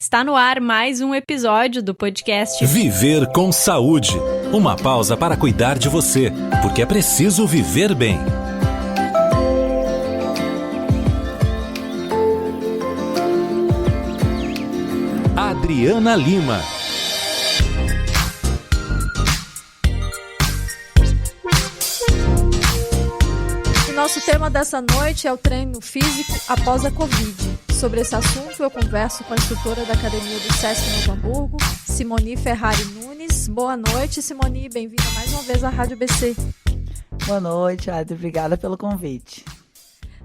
Está no ar mais um episódio do podcast Viver com Saúde. Uma pausa para cuidar de você, porque é preciso viver bem. Adriana Lima. E nosso tema dessa noite é o treino físico após a Covid. Sobre esse assunto, eu converso com a instrutora da Academia do Sesc Novo Hamburgo, Simoni Ferrari Nunes. Boa noite, Simoni. Bem-vinda mais uma vez à Rádio BC. Boa noite, Adri. Obrigada pelo convite.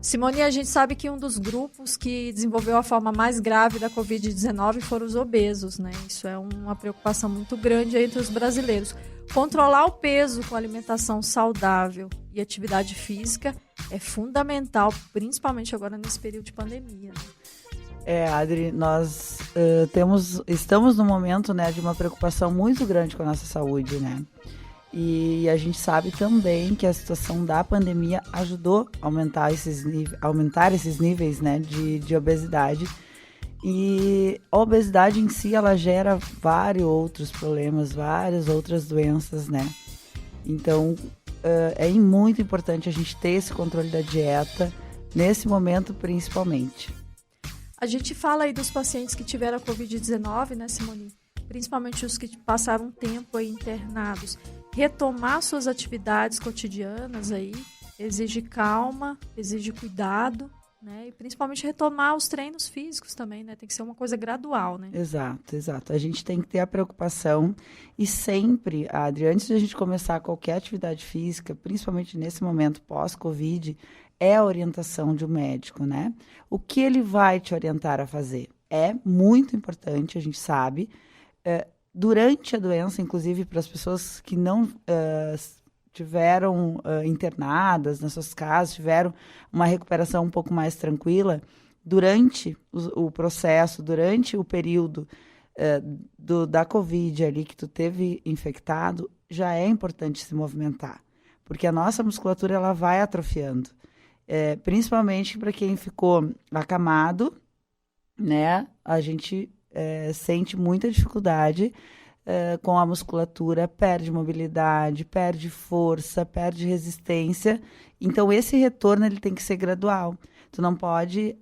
Simoni, a gente sabe que um dos grupos que desenvolveu a forma mais grave da Covid-19 foram os obesos, né? Isso é uma preocupação muito grande entre os brasileiros. Controlar o peso com alimentação saudável e atividade física é fundamental, principalmente agora nesse período de pandemia. Adri, nós estamos num momento, né, de uma preocupação muito grande com a nossa saúde, né? E a gente sabe também que a situação da pandemia ajudou a aumentar esses níveis, né, de obesidade. E a obesidade em si, ela gera vários outros problemas, várias outras doenças, né? Então, é muito importante a gente ter esse controle da dieta, nesse momento principalmente. A gente fala aí dos pacientes que tiveram a Covid-19, né, Simoni? Principalmente os que passaram um tempo aí internados. Retomar suas atividades cotidianas aí exige calma, exige cuidado, né? E principalmente retomar os treinos físicos também, né? Tem que ser uma coisa gradual, né? Exato. A gente tem que ter a preocupação e sempre, Adri, antes de a gente começar qualquer atividade física, principalmente nesse momento pós-Covid, é a orientação de um médico, né? O que ele vai te orientar a fazer? É muito importante, a gente sabe, durante a doença, inclusive para as pessoas que não tiveram internadas nas suas casas, tiveram uma recuperação um pouco mais tranquila, durante o processo, durante o período da Covid ali que tu teve infectado, já é importante se movimentar, porque a nossa musculatura ela vai atrofiando, principalmente para quem ficou acamado, né? A gente sente muita dificuldade com a musculatura, perde mobilidade, perde força, perde resistência. Então, esse retorno ele tem que ser gradual. Tu não pode...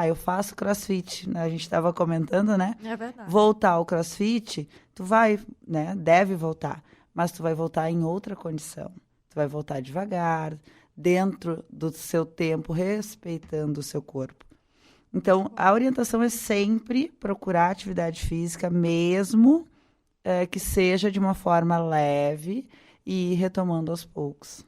eu faço crossfit, né? A gente estava comentando, né? É verdade. Voltar ao crossfit, tu vai, né? Deve voltar, mas tu vai voltar em outra condição. Tu vai voltar devagar, dentro do seu tempo, respeitando o seu corpo. Então, a orientação é sempre procurar atividade física, mesmo que seja de uma forma leve e retomando aos poucos.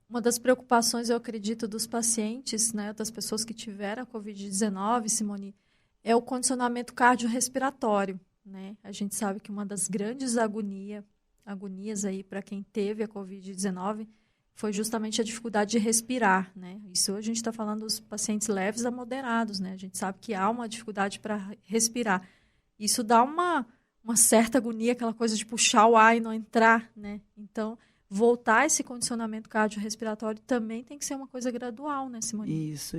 Uma das preocupações, eu acredito, dos pacientes, né, das pessoas que tiveram a Covid-19, Simoni, é o condicionamento cardiorrespiratório, né? A gente sabe que uma das grandes agonias aí para quem teve a Covid-19 foi justamente a dificuldade de respirar, né? Isso a gente está falando dos pacientes leves a moderados, né? A gente sabe que há uma dificuldade para respirar. Isso dá uma certa agonia, aquela coisa de puxar o ar e não entrar, né? Então, voltar esse condicionamento cardiorrespiratório também tem que ser uma coisa gradual, né, Simone? Isso.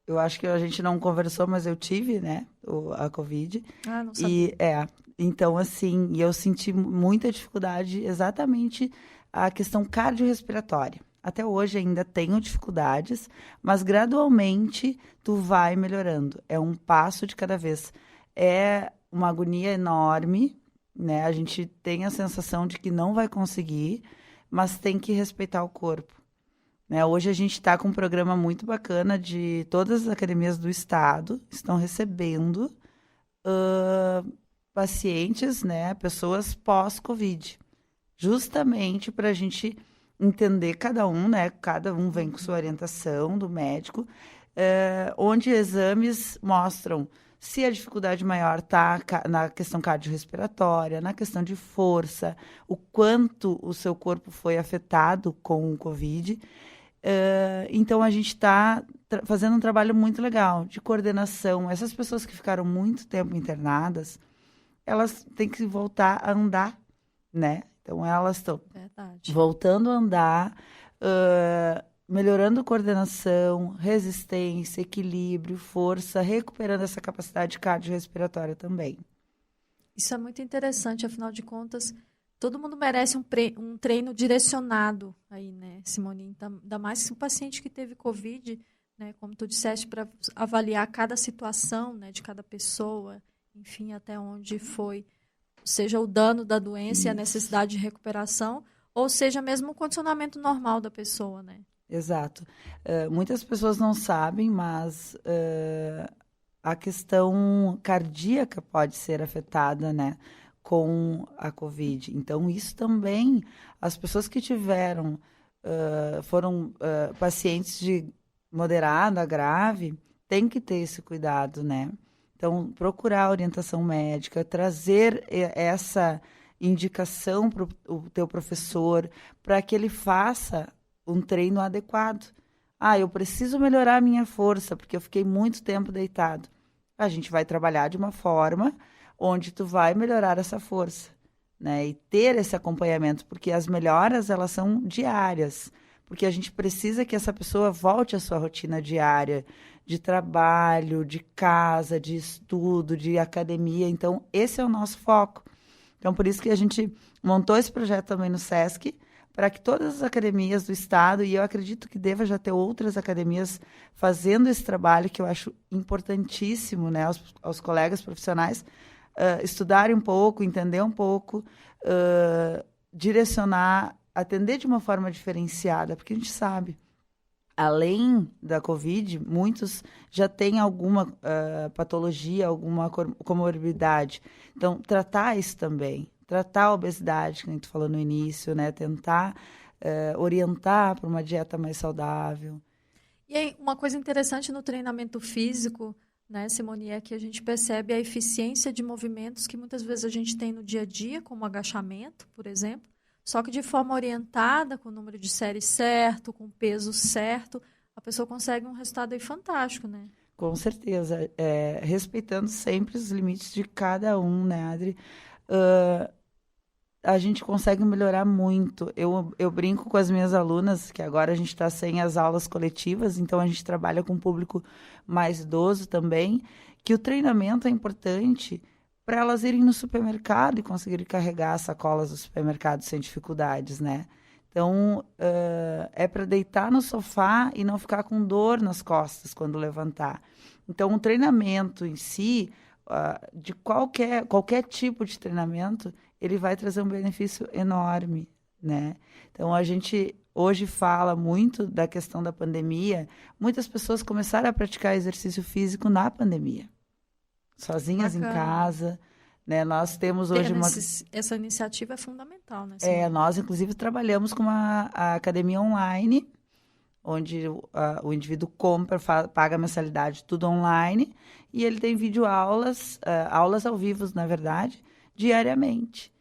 Eu acho que a gente não conversou, mas eu tive, né, a Covid. Ah, não sabia. Então, assim, eu senti muita dificuldade exatamente a questão cardiorrespiratória. Até hoje ainda tenho dificuldades, mas gradualmente tu vai melhorando. É um passo de cada vez. É uma agonia enorme, né? A gente tem a sensação de que não vai conseguir, mas tem que respeitar o corpo, né? Hoje a gente está com um programa muito bacana de todas as academias do estado, estão recebendo pacientes, né? Pessoas pós-Covid. Justamente para a gente entender cada um, né? Cada um vem com sua orientação do médico, onde exames mostram se a dificuldade maior está na questão cardiorrespiratória, na questão de força, o quanto o seu corpo foi afetado com o Covid. Então, a gente está fazendo um trabalho muito legal de coordenação. Essas pessoas que ficaram muito tempo internadas, elas têm que voltar a andar, né? Então, elas estão voltando a andar, melhorando coordenação, resistência, equilíbrio, força, recuperando essa capacidade cardiorrespiratória também. Isso é muito interessante, afinal de contas, todo mundo merece um treino direcionado aí, né, Simone? Ainda mais se um paciente que teve Covid, né, como tu disseste, para avaliar cada situação, né, de cada pessoa, enfim, até onde foi, seja o dano da doença e a necessidade de recuperação, ou seja mesmo o condicionamento normal da pessoa, né? Exato. Muitas pessoas não sabem, mas a questão cardíaca pode ser afetada, né, com a Covid. Então, isso também, as pessoas que tiveram, foram pacientes de moderada a grave, tem que ter esse cuidado, né? Então, procurar orientação médica, trazer essa indicação para o teu professor, para que ele faça um treino adequado. Eu preciso melhorar a minha força, porque eu fiquei muito tempo deitado. A gente vai trabalhar de uma forma onde tu vai melhorar essa força, né? E ter esse acompanhamento, porque as melhoras, elas são diárias, porque a gente precisa que essa pessoa volte à sua rotina diária, de trabalho, de casa, de estudo, de academia. Então, esse é o nosso foco. Então, por isso que a gente montou esse projeto também no SESC, para que todas as academias do estado, e eu acredito que deva já ter outras academias fazendo esse trabalho, que eu acho importantíssimo, né, aos colegas profissionais, estudarem um pouco, entender um pouco, direcionar, atender de uma forma diferenciada, porque a gente sabe, além da Covid, muitos já têm alguma patologia, alguma comorbidade. Então, tratar isso também. Tratar a obesidade, que a gente falou no início, né? Tentar orientar para uma dieta mais saudável. E aí, uma coisa interessante no treinamento físico, né, Simone, é que a gente percebe a eficiência de movimentos que muitas vezes a gente tem no dia a dia, como agachamento, por exemplo, só que de forma orientada, com o número de séries certo, com o peso certo, a pessoa consegue um resultado aí fantástico, né? Com certeza. Respeitando sempre os limites de cada um, né, Adri? A gente consegue melhorar muito. Eu brinco com as minhas alunas, que agora a gente está sem as aulas coletivas, então a gente trabalha com um público mais idoso também, que o treinamento é importante para elas irem no supermercado e conseguirem carregar as sacolas do supermercado sem dificuldades, né? Então, é para deitar no sofá e não ficar com dor nas costas quando levantar. Então, o treinamento em si, de qualquer tipo de treinamento, ele vai trazer um benefício enorme, né? Então, a gente hoje fala muito da questão da pandemia. Muitas pessoas começaram a praticar exercício físico na pandemia, sozinhas em casa, né? Nós temos hoje essa iniciativa é fundamental, né? Nós, inclusive, trabalhamos com a academia online, onde o indivíduo compra, paga a mensalidade, tudo online, e ele tem videoaulas, aulas ao vivo, na verdade, diariamente.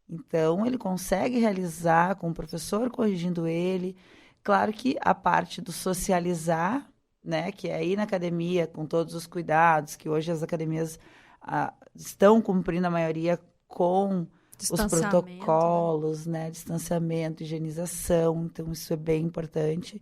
Então, ele consegue realizar com o professor corrigindo ele. Claro que a parte do socializar, né, que é ir na academia com todos os cuidados, que hoje as academias estão cumprindo a maioria com os protocolos, né, distanciamento, higienização. Então, isso é bem importante,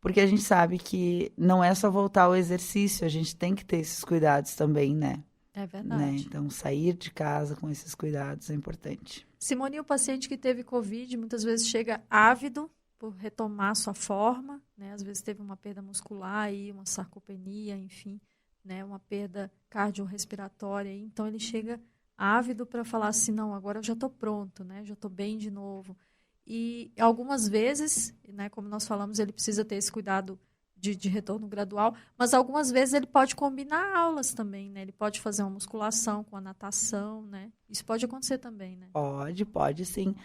porque a gente sabe que não é só voltar ao exercício, a gente tem que ter esses cuidados também, né? É verdade. Né? Então, sair de casa com esses cuidados é importante. Simone, o paciente que teve Covid muitas vezes chega ávido por retomar sua forma, né? Às vezes teve uma perda muscular, uma sarcopenia, enfim, né? Uma perda cardiorrespiratória. Então, ele chega ávido para falar assim, não, agora eu já estou pronto, né? Já estou bem de novo. E algumas vezes, né, como nós falamos, ele precisa ter esse cuidado de retorno gradual, mas algumas vezes ele pode combinar aulas também, né? Ele pode fazer uma musculação com a natação, né? Isso pode acontecer também, né? Pode sim.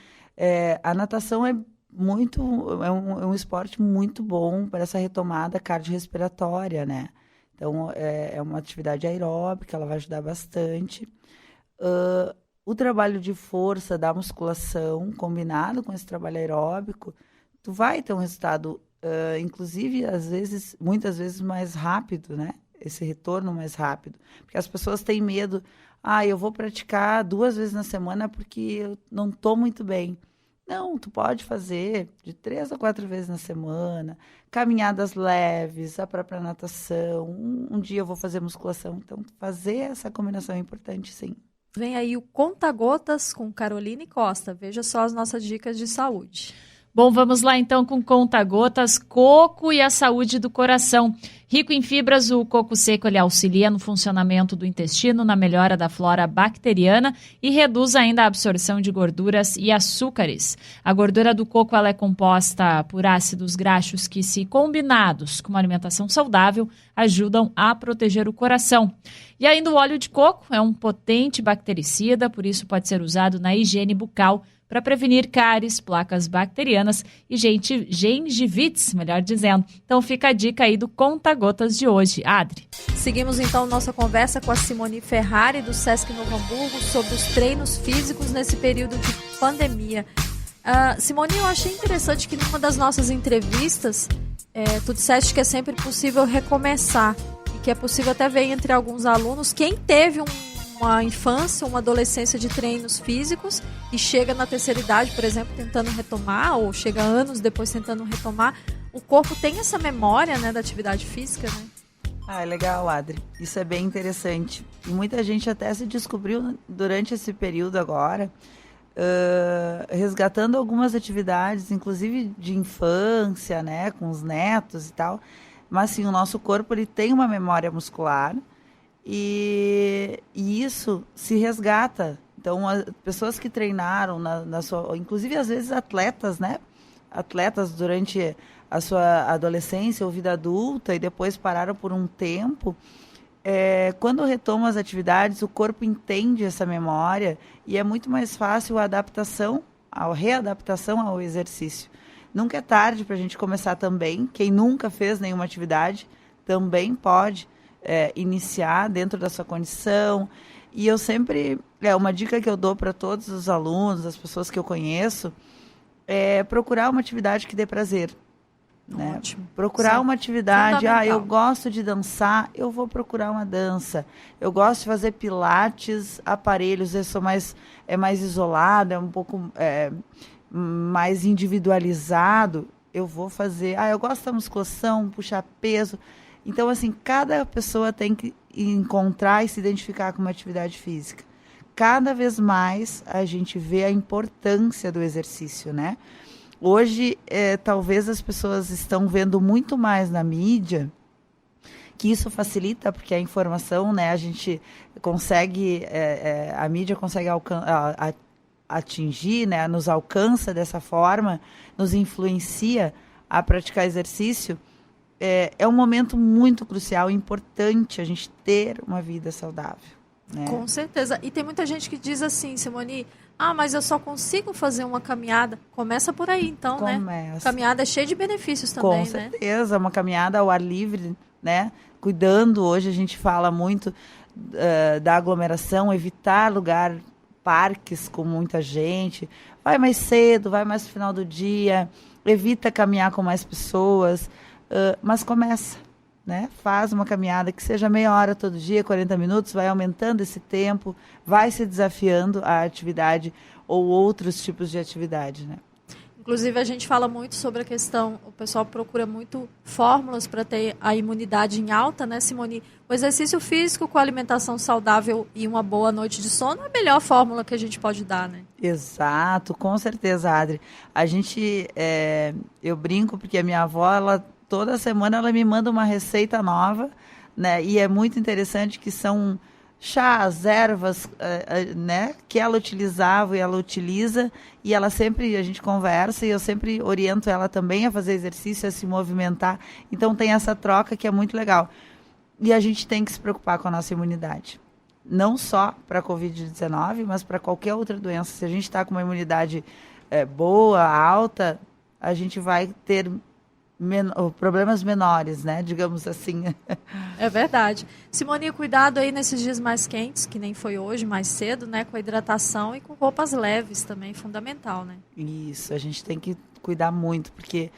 A natação é um esporte muito bom para essa retomada cardiorrespiratória, né? Então, é uma atividade aeróbica, ela vai ajudar bastante. O trabalho de força da musculação, combinado com esse trabalho aeróbico, tu vai ter um resultado, inclusive, muitas vezes mais rápido, né? Esse retorno mais rápido. Porque as pessoas têm medo, eu vou praticar 2 vezes na semana porque eu não estou muito bem. Não, tu pode fazer de 3 a 4 vezes na semana, caminhadas leves, a própria natação. Um dia eu vou fazer musculação. Então, fazer essa combinação é importante, sim. Vem aí o Conta Gotas com Caroline Costa. Veja só as nossas dicas de saúde. Bom, vamos lá então com Conta Gotas, coco e a saúde do coração. Rico em fibras, o coco seco ele auxilia no funcionamento do intestino, na melhora da flora bacteriana e reduz ainda a absorção de gorduras e açúcares. A gordura do coco ela é composta por ácidos graxos que, se combinados com uma alimentação saudável, ajudam a proteger o coração. E ainda o óleo de coco é um potente bactericida, por isso pode ser usado na higiene bucal, para prevenir cáries, placas bacterianas e gengivites, melhor dizendo. Então fica a dica aí do Conta Gotas de hoje. Adri. Seguimos então nossa conversa com a Simone Ferrari do Sesc Novo Hamburgo sobre os treinos físicos nesse período de pandemia. Simone, eu achei interessante que numa das nossas entrevistas, tu disseste que é sempre possível recomeçar e que é possível até ver entre alguns alunos quem teve uma infância, uma adolescência de treinos físicos e chega na terceira idade, por exemplo, tentando retomar, ou chega anos depois tentando retomar, o corpo tem essa memória, né, da atividade física, né? Legal, Adri. Isso é bem interessante. E muita gente até se descobriu durante esse período agora, resgatando algumas atividades, inclusive de infância, né, com os netos e tal. Mas, sim, o nosso corpo ele tem uma memória muscular, e isso se resgata. Então, as pessoas que treinaram na sua... Inclusive, às vezes, atletas, né? Atletas durante a sua adolescência ou vida adulta e depois pararam por um tempo. Quando retomam as atividades, o corpo entende essa memória e é muito mais fácil a readaptação ao exercício. Nunca é tarde para a gente começar também. Quem nunca fez nenhuma atividade também pode iniciar dentro da sua condição. E eu sempre, uma dica que eu dou para todos os alunos, as pessoas que eu conheço, é procurar uma atividade que dê prazer. Né? Ótimo. Procurar uma atividade, eu gosto de dançar, eu vou procurar uma dança. Eu gosto de fazer pilates, aparelhos, eu sou mais isolado, é um pouco mais individualizado, eu vou fazer. Eu gosto da musculação, puxar peso. Então, assim, cada pessoa tem que encontrar e se identificar com uma atividade física. Cada vez mais a gente vê a importância do exercício, né? Hoje, talvez as pessoas estão vendo muito mais na mídia, que isso facilita, porque a informação, né, a gente consegue, a mídia consegue atingir, né, nos alcança dessa forma, nos influencia a praticar exercício. É um momento muito crucial e importante a gente ter uma vida saudável. Né? Com certeza. E tem muita gente que diz assim, Simone, mas eu só consigo fazer uma caminhada. Começa por aí, então, né? Caminhada é cheia de benefícios também, né? Com certeza, uma caminhada ao ar livre, né? Cuidando, hoje a gente fala muito da aglomeração, evitar parques com muita gente. Vai mais cedo, vai mais no final do dia, evita caminhar com mais pessoas. Mas começa, né? Faz uma caminhada que seja meia hora todo dia, 40 minutos, vai aumentando esse tempo, vai se desafiando a atividade ou outros tipos de atividade, né? Inclusive, a gente fala muito sobre a questão, o pessoal procura muito fórmulas para ter a imunidade em alta, né, Simone? O exercício físico com alimentação saudável e uma boa noite de sono é a melhor fórmula que a gente pode dar, né? Exato, com certeza, Adri. A gente, eu brinco porque a minha avó, toda semana ela me manda uma receita nova, né? E é muito interessante que são chás, ervas, né? Que ela utilizava e ela utiliza, e ela sempre, a gente conversa e eu sempre oriento ela também a fazer exercício, a se movimentar. Então tem essa troca que é muito legal. E a gente tem que se preocupar com a nossa imunidade. Não só para a Covid-19, mas para qualquer outra doença. Se a gente está com uma imunidade boa, alta, a gente vai ter problemas menores, né? Digamos assim. É verdade. Simone, cuidado aí nesses dias mais quentes, que nem foi hoje, mais cedo, né? Com a hidratação e com roupas leves também, fundamental, né? Isso, a gente tem que cuidar muito, porque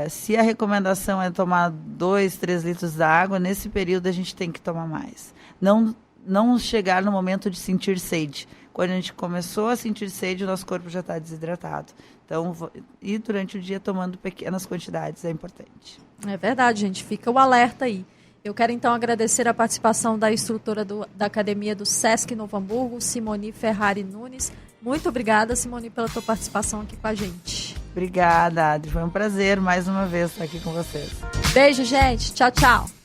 se a recomendação é tomar 2, 3 litros de água, nesse período a gente tem que tomar mais. Não não chegar no momento de sentir sede. Quando a gente começou a sentir sede, o nosso corpo já está desidratado. Então, e durante o dia tomando pequenas quantidades é importante. É verdade, gente. Fica o alerta aí. Eu quero, então, agradecer a participação da instrutora da Academia do Sesc Novo Hamburgo, Simone Ferrari Nunes. Muito obrigada, Simone, pela tua participação aqui com a gente. Obrigada, Adri. Foi um prazer, mais uma vez, estar aqui com vocês. Beijo, gente. Tchau, tchau.